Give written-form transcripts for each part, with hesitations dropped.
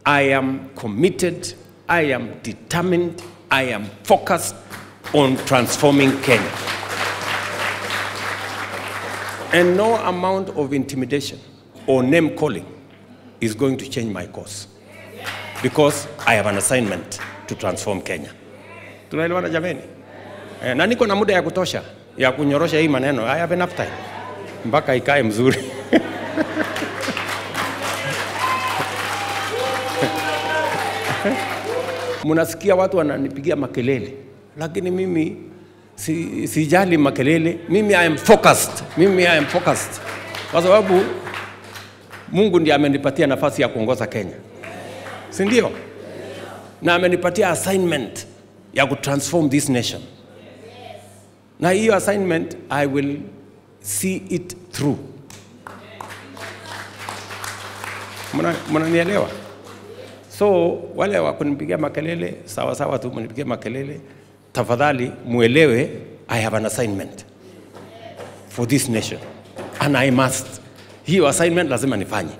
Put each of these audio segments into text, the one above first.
I am committed, I am determined, I am focused on transforming Kenya. And no amount of intimidation or name calling is going to change my course, because I have an assignment to transform Kenya. Tunaelewana jameni? Na niko na muda ya kutosha ya kunyorosha hii maneno. I have enough time mpaka ikae mzuri. Munasikia watu wananipigia makelele, lakini mimi sijali makelele. Mimi I am focused. Kwa sababu Mungu ndiye amenipatia nafasi ya kuongoza Kenya. Si ndio? Na amenipatia assignment ya kutransform this nation. Na hiyo assignment I will see it through. Mnanielewa? So wale wakunipigia makelele, sawa sawa tu mnipigie makelele. Tafadhali muelewe, I have an assignment for this nation and I must. Hiyo assignment lazima nifanye.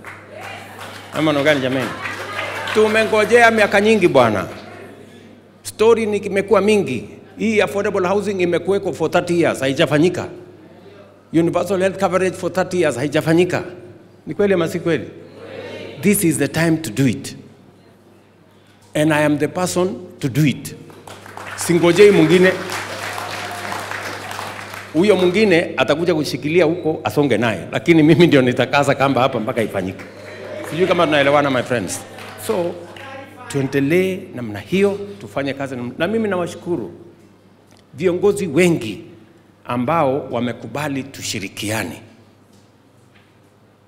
Ama nogani jameni? Tumengojea miaka nyingi bwana. Story ni imekuwa mingi. Hii affordable housing imekuweko for 30 years, haijafanyika. Universal health coverage for 30 years, haijafanyika. Ni kweli ama si kweli? This is the time to do it. And I am the person to do it. Singojei mwingine. Huyo mwingine atakuja kushikilia huko asonge naye, lakini mimi ndio nitakaza kamba hapa mpaka ifanyike. Sijui kama tunaelewana my friends. So tuendelee namna hiyo, tufanye kazi na mimi nawashukuru viongozi wengi ambao wamekubali tushirikiane.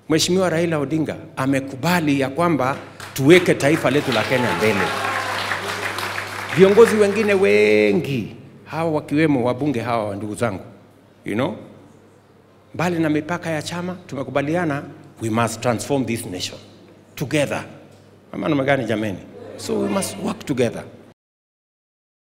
Mheshimiwa Raila Odinga amekubali ya kwamba tuweke taifa letu la Kenya mbele. Viongozi wengine wengi hawa wakiwemo wabunge hawa ndugu zangu, mbali na mipaka ya chama tumekubaliana we must transform this nation together. Ama namna gani jameni? So we must work together.